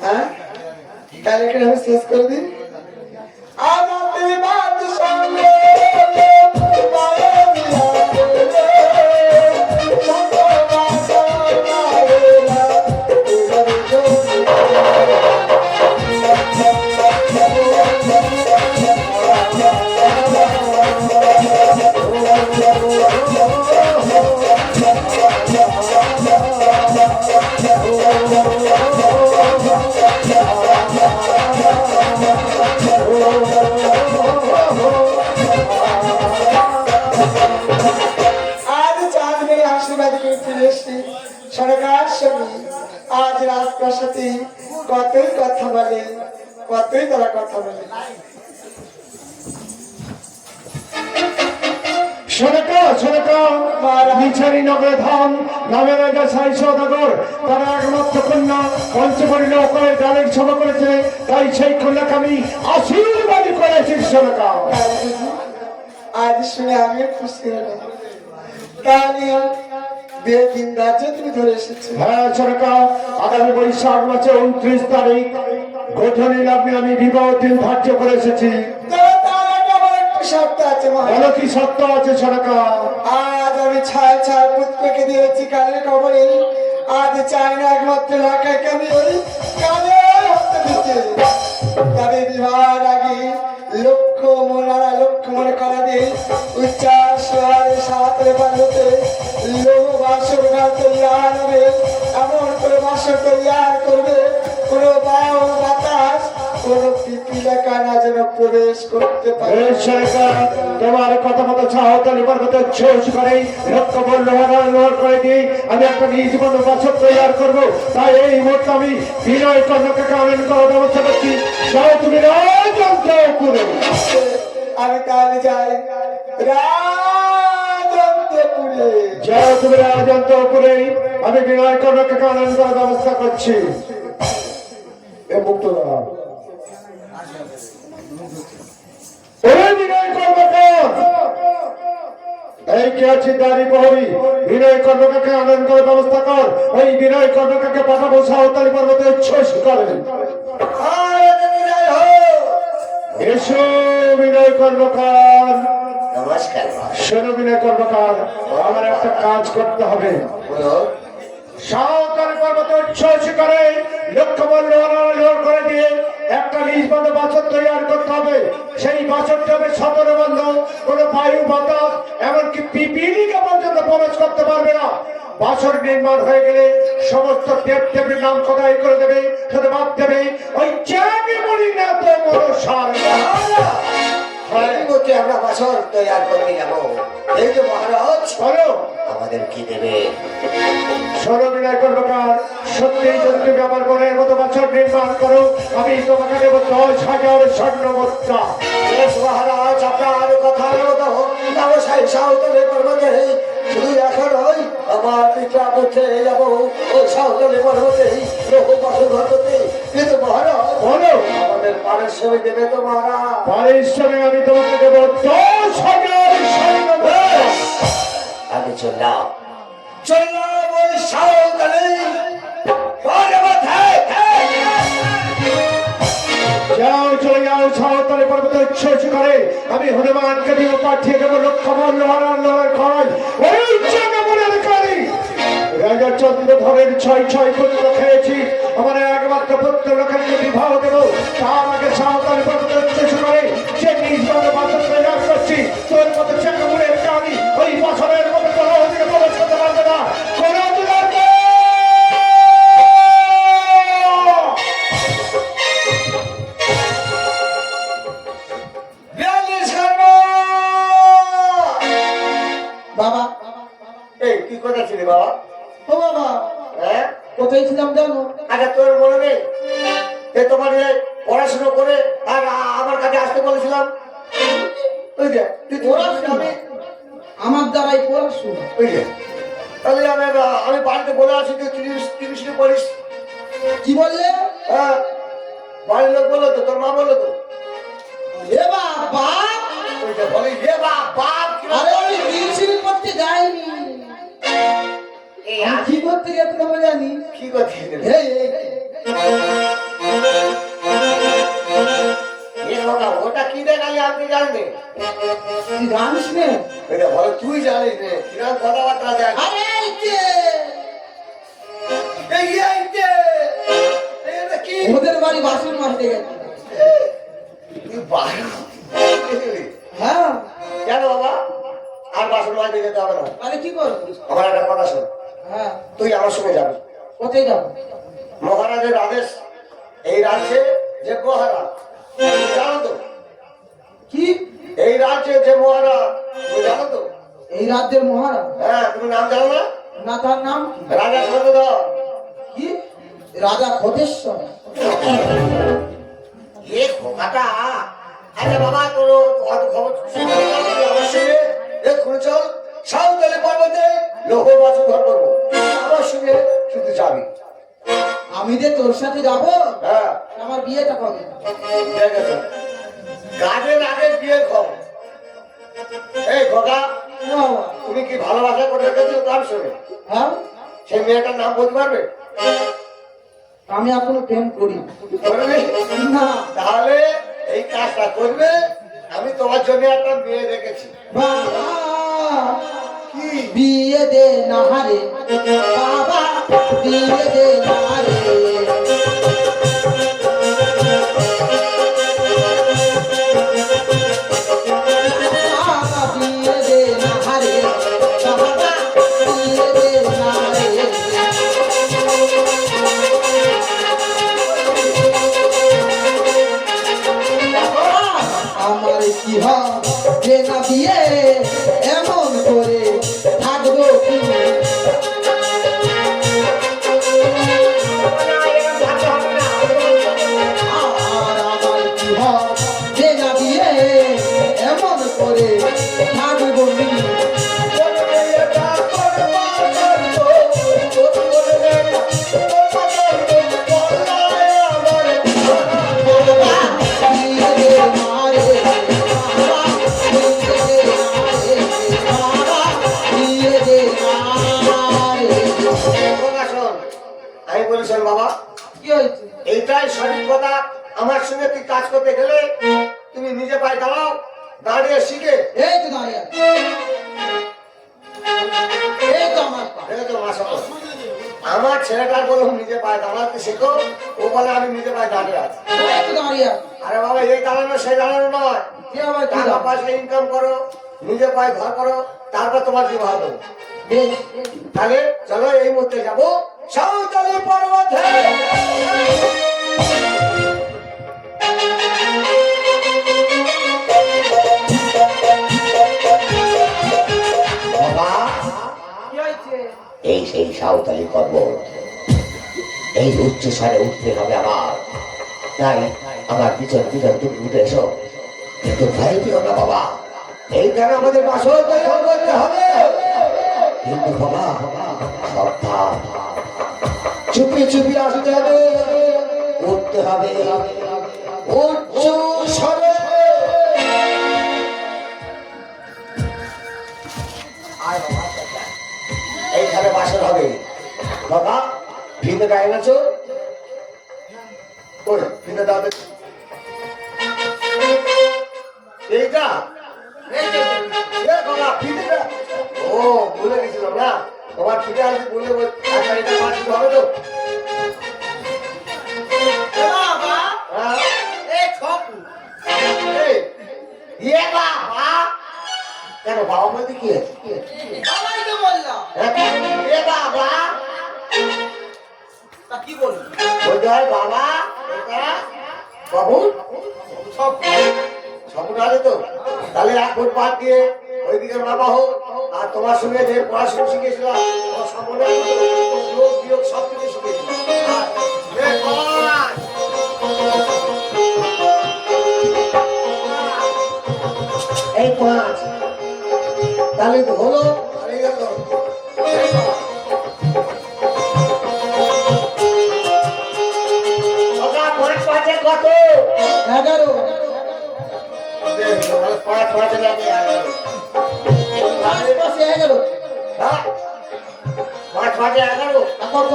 হ্যাঁ তাহলে আমি শেষ করে দিই আজ আপনি বাদ সঙ্গে সরকার সঙ্গে আজ রাজপ্রাসাদে কতই কথা বলে কতই তারা কথা বলে তারা একমাত্র কন্যা পঞ্চমণি নৌকায় ডালের সভা করেছে তাই সেই কন্যাকে আমি আশীর্বাদ করেছি সরকার আজ শুনে আমি খুশি হলাম তাহলে বেদিন রাজ্য তুমি ধরে এসেছো হ্যাঁ সরকার আগামী বৈশাখ মাসে 29 তারিখ গোধনী লগ্নে আমি বিবাহ দিন ধার্য করে এসেছি সত্য আছে বলো কি সত্য আছে সরকার আজ আমি ছায় ছায় পুত্রকে দিয়েছি কালের খবরে আজ চাই না একমাত্র এলাকাকে আমি ওই কালে হতে দিতে তবে বিবাহের আগে লক্ষ মনে করা দিয়ে উচ্চাস সাঁতরে পারতে লোহ বাসর তৈয়ার হবে এমন করে বাসর তৈয়ার করবে কোনো বায়ু বাতাস কোন পিপিলিকা না যেন প্রবেশ করতে পারে তোমার কথা মতো সাহতালি পর্বতের ছোট করে লক্ষ লোহার করে দিয়ে আমি একটা নিজ বন্ধ বাসর তৈয়ার করবো তাই এই মুহূর্তে আমি বিনয় কর্ণকে কামেন করার ব্যবস্থা করছি যাও তুমি রাজন্তপুরে আমি তাহলে যাই রাজন্তপুরে যাও তুমি রাজন্তপুরে আমি বিনয় কর্ণকে কামেন করার ব্যবস্থা করছি এ মুক্ত দাও এই কে আছে দাঁড়ি প্রহরী বিনয় কর্ণকাকে আনন্দ করার ব্যবস্থা কর ওই বিনয় কর্ণকাকে পাঠাবো সাঁওতালি পর্বতে উচ্ছ্বাস করেন এসো বিনয় কর্মকার নমস্কার শোনো বিনয় কর্মকার আমার একটা কাজ করতে হবে সাঁওতালি পর্বতে উচ্ছ্বাস করে লক্ষ্যবল লোহার করে দিয়ে একটা নিজ বন্ধ বাছর তৈরি করতে হবে সেই বাছরটা হবে 17 বন্ধ কোনো বায়ু বাতাস এমনকি পিপিলিকা পর্যন্ত প্রবেশ করতে পারবে না বাছর নির্মাণ হয়ে গেলে সমস্ত দেবদেবীর নাম খোদাই করে দেবে শুধু বাদ দেবে ওই চ্যাংমণি না তো মনসার আমরা বাছর তৈরি করতে যাবো এই যে মহারাজ বলো আমাদের কি দেবে সরবিনয় কর্মকার সত্যি যদি তুমি আমার মনের মতো বছর নির্মাণ করো আমি তোমাকে দেব 10,000 স্বর্ণ মুদ্রা মহারাজ আপনার কথার মতো ব্যবসায়ী সাঁওতালি পর্বতে শুধু এখন ওই আমার পিতা করতে যাবো ওই সাঁওতালি পর্বতে বহু বছর ঘটতে কিন্তু মহারাজ বলো আমাদের পারিশ্রমিক দেবে তো মহারাজ পারিশ্রমিক আমি তোমাকে দেব 10,000 স্বর্ণ মুদ্রা আগে চললাম ওই সাঁওতালি পর্বতে যাও চলে যাও সাঁওতালি পর্বতে উচ্ছ্বাস করে আমি হনুমানকে দিয়ে পাঠিয়ে দেবো লক্ষ্মণ লোহার খরচ ওই চ্যাংমণির কালী রাজা চন্দ্রধরের 6 পুত্র খেয়েছি আমার একমাত্র পুত্র লোকের বিবাহ দেবো তার আগে সাঁওতালি পর্বতে উচ্ছ্বাস করে সে নিজ বন্ধ বাসন তৈরি করছি তোর মতো চ্যাংমণির কালী ওই বছরের মতো কোনো দিকে প্রবেশ করতে পারবে না কোনো বাবা এই কি করেছিলি বাবা ও বাবা হ্যাঁ কোথায় ছিলাম জানো আরে তোর মনে নেই তোমার পড়াশোনা করে আর আমার কাছে আসতে বলেছিলাম ওই যে তুই পড়াশোনা আমার দ্বারাই পড়াশোনা ওই যে তাহলে আমি বাড়িতে বলে আসি তুই টিউশনি পড়িস কি বললে হ্যাঁ বাড়ির লোক বললো তো তোর মা বললো তো এ বাবা ওই যে বলি এ বাবা আরে আমি টিউশনি করতে যাইনি কি করতে গেছিলাম জানি কি করতে জানিস নে? এটা ভালো তুই জানিস রে কিরকম কথাবার্তা দেখ আরে এই যে কি ওদের বাড়ি বাসন মাজতে গেছে। তুই বাড়ি হ্যাঁ, কেন বাবা আর বাসন মাজতে যেতে হবে না তাহলে কি করবো? আমার একটা কথা শোন হ্যাঁ, তুই আমার সঙ্গে যাবি কোথায় যাবো? মহারাজের আদেশ এই রাজ্যে যে মহারাজ তুমি জানো তো কি? এই রাজ্যে যে মহারাজ তুমি জানো তো এই রাজ্যের মহারাজ? হ্যাঁ তুমি নাম জানো না না, তার নাম কি? রাজা সর্বধর কি? রাজা খোদেশ্বর। এ খোকাটা আরে বাবা তোর অত খবর অবশ্যই এক্ষুনি চল সাঁওতালি পর্বতে লোহ বাসন ঘর করবো আমার সঙ্গে শুধু যাবি আমি যে তোর সাথে যাবো, হ্যাঁ আমার বিয়েটা কবে? ঠিক আছে গানের আগে বিয়ের খবর এই খোকা না বাবা। তুমি কি ভালোবাসা করে রেখেছো তার সঙ্গে হ্যাঁ, সেই মেয়েটার নাম বলতে পারবে আমি এখনো প্রেম করি করবে না। তাহলে এই কাজটা করবে আমি তোমার জন্য একটা মেয়ে রেখেছি বাবা, কি বিয়ে দে না হারে বাবা, বিয়ে দে না হারে। বাবা, বিয়ে দে না হারে বাবা, বিয়ে দে না হারে। আমার কি হবে না বিয়ে, এমন করে থাকবো কি? আর আমার কি হবে না বিয়ে, এমন করে থাকবো কি? বাবা, বিয়ে দে না রে বাবা, বিয়ে দে না রে বাবা, বিয়ে দে না রে। আমি বলেছেন বাবা কি হয়েছে? এইটাই সঠিক কথা আমার সঙ্গে তুই কাজ করতে গেলে তুমি নিজে পায়ে দাঁড়াও দাঁড়িয়ে শিখে এই তো দাঁড়িয়ে আছে। এই তো আমার পা। দেখেছো মাসা আমার ছেলেটার বললাম নিজে পায়ে দাঁড়াতে শেখো ও বলে আমি নিজে পায়ে দাঁড়িয়ে আছি এই তো দাঁড়িয়ে আছে। আরে বাবা এই দাঁড়ানো সেই দাঁড়ানো নয় কি আবার কি টাকা দাঁড়ানো? পয়সা ইনকাম করো নিজে পায়ে ঘর করো তারপর তোমার বিবাহ দেবো বেশ, তাহলে চলো এই মুহূর্তে যাবো সাঁওতালি পর্বতে বাবা কি হয়েছে? এই সেই সাঁওতালি পর্বত এই উচ্চ স্বরে উঠতে হবে আমার তাই আমার পিছন পিছন তুমি উঠে এসো কিন্তু ভয় পেও না বাবা এইখানে আমাদের বাসর তৈরি করতে হবে কিন্তু বাবা সাবধান চুপি চুপি আসতে হবে উঠতে হবে উচ্চ স্বরে আয় বাবা এইখানে বাসর হবে বাবা ফিতে এনেছো ওই ফিতে দাও দেখি। এইটা এই তো। এ বাবা ফিতেটা ও ভুলে গেছিলাম না তোমার ফিতে আসবে বলে আচ্ছা এটা পাঠিয়ে হবে তো বাবা, হ্যাঁ এই ছপু। এই ইয়ে বাবা কেন বাবা বলতে কি আছে কি আছে? বাবাই তো বললাম। এ বাবা তা কি বলবো? বলতে হয় বাবা এটা বাবু সবুজ আছে তো তাহলে এক ফুট বাদ দিয়ে ওইদিকে বাবা হোক আর তোমার সঙ্গে যে পড়াশোনা শিখেছিলাম সম্পূর্ণ যোগ বিয়োগ সব কিছু শিখেছিলাম এই পাঁচ তাহলে তো হলো আর এই গেল পাঁচ পাঁচে কত 11। পাঁচ পাঁচে লাগে 11 পাঁচ পাশে 11। হ্যাঁ পাঁচ পাঁচে 11 আর কত?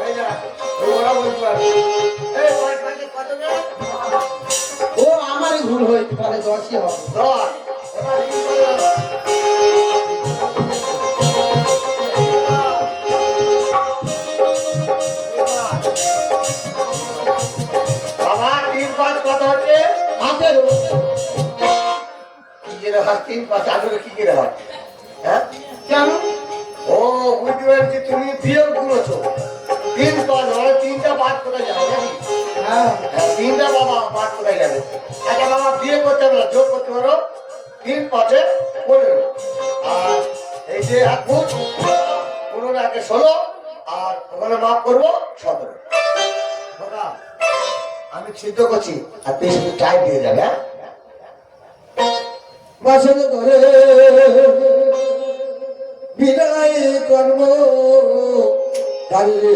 এই যা ওরা বলতে পারবে এই পাঁচ পাঁচে কত না ও আমারই ভুল হয়েছে, তাহলে 10ই হবে। 10 এবার কি করলাম বাবা 3-5 কত হচ্ছে? 18 কি করে হয় 3-5 18 কি করে হয়? হ্যাঁ কেন? ও বুঝতে পেরেছি, তুমি বিয়োগ করেছো। 3-5 মানে 3টা বাদ কোথায় যাবে জানি? হ্যাঁ হ্যাঁ 3টা বাবা বাদ কোথায় যাবে? আচ্ছা বাবা বিয়ে করতে পারো, যোগ করতে পারো। 3-5 15 আর এই যে 1 ফুট 15 একে 16 আর ওখানে মাপ করবো 17। বাবা আমি সিদ্ধ করছি আর তুই শুধু টাইট দিয়ে যাবে। হ্যাঁ বাসন করে বিদায় কর্ম কালে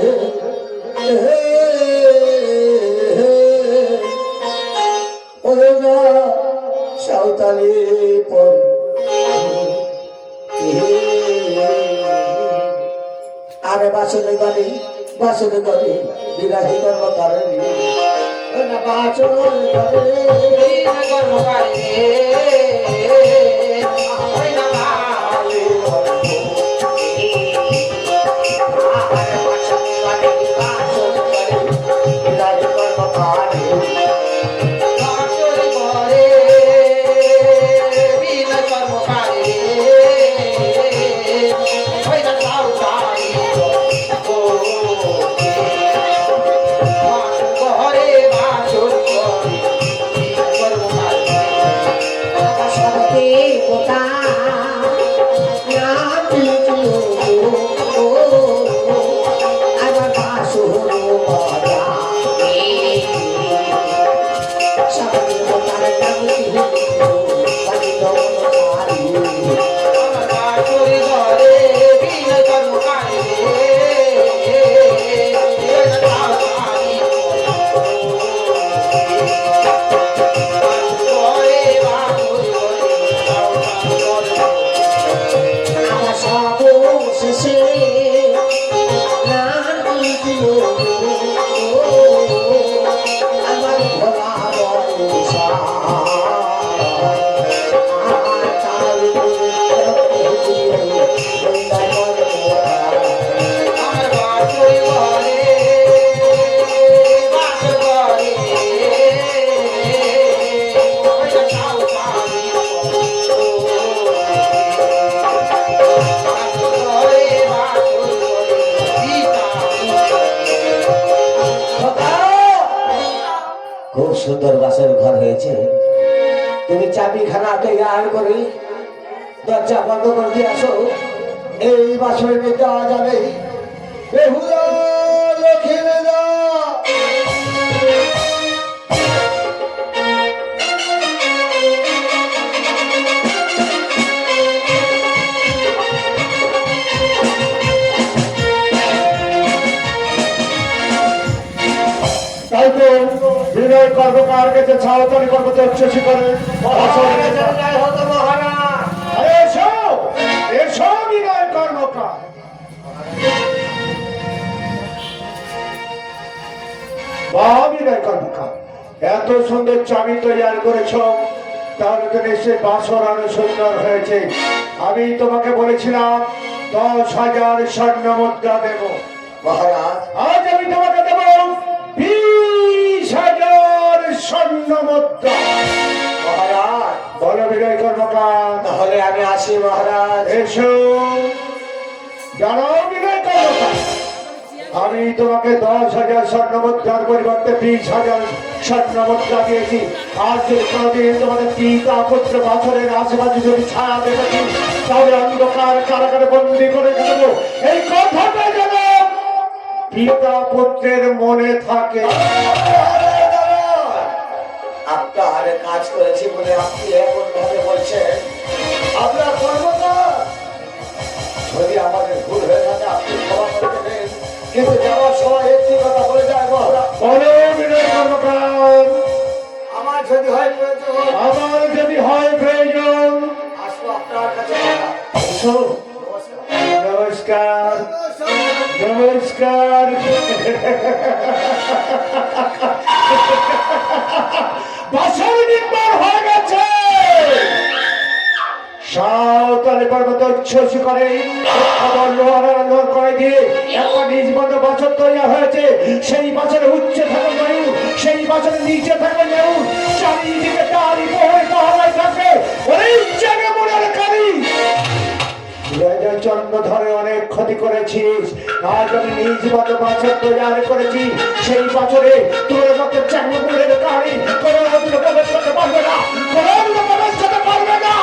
ওরে না সাঁওতালি পর আরে বাসনে করে বিদায় কর্ম কারণে না বাসন খুব সুন্দর বাসের ঘর হয়েছে। তুমি চাবিখানা তৈরি করে দরজা বন্ধ করে দিয়ে আসো। এই বাসরে যাওয়া যাবে। বেহুলা লক্ষ্মী দা তাই তো বিনয় কর্মকার কাছে ছাওতালি কর্মতে উচ্ছ্বসী করে জয় হতো মহারাজ। আরে এসো এসো বিনয় কর্মকার। বাহ বিনয় কর্মকার, এত সুন্দর চাবি তৈরি করেছ, তাহলে তো নিশ্চয়ই বাসর আরো সুন্দর হয়েছে। আমি তোমাকে বলেছিলাম 10,000 স্বর্ণ মুদ্রা দেব। মহারাজ আজ আমি তোমাকে দেব 20,000 স্বর্ণ মুদ্রা। মহারাজ বলো বিনয় কর্মকার। তাহলে আমি আসি মহারাজ। এসো জানাও বিনয় কর্মকার, আমি তোমাকে 10,000 স্বর্ণ মুদ্রার পরিবর্তে 20,000 স্বর্ণ মুদ্রা দিয়েছি। আর যদি কোনোদিন তোমাদের পিতা পুত্র বছরের আশেপাশে যদি ছায়া দেখেছি, তাহলে অন্ধকার কারাগারে বন্দি করে দেবো। এই কথাটা যেন পিতা পুত্রের মনে থাকে। আপনার কাজ করেছি বলে আপনি এমন ভাবে বলছেন। আপনার কর্মটা যদি আমাদের ভুল হয়ে থাকে আপনি ক্ষমা করে দেবেন, কিন্তু যাওয়ার সময় একটি কথা বলে যায় মহারাজ। বলো বিনয় কর্মকার। আমার যদি হয় প্রয়োজন আমার যদি হয় প্রয়োজন আসবো আপনার কাছে। এসো। নমস্কার। নমস্কার নমস্কার। বাসর নির্মাণ হয়ে গেছে, সাঁওতালি পর্বত উচ্ছ্বাস করে খবর লোহার করে দিয়ে একটা নিজ বন্ধ বছর তৈরি হয়েছে। সেই বছরে উচ্চে থাকে ময়ূর, সেই বছরে নিচে থাকে নেউর, চারিদিকে তারি বহরে পাহারায় থাকে। অনেক জায়গা মনে রাখারি রাজার জন্ম ধরে অনেক ক্ষতি করেছিস। আজ আমি নিজ মত বছর তৈরি করেছি। সেই বছরে তোর মতো চাঙ্গু বলে কাহারি কোনো রকম প্রবেশ করতে পারবে না, কোনো রকম প্রবেশ করতে পারবে না।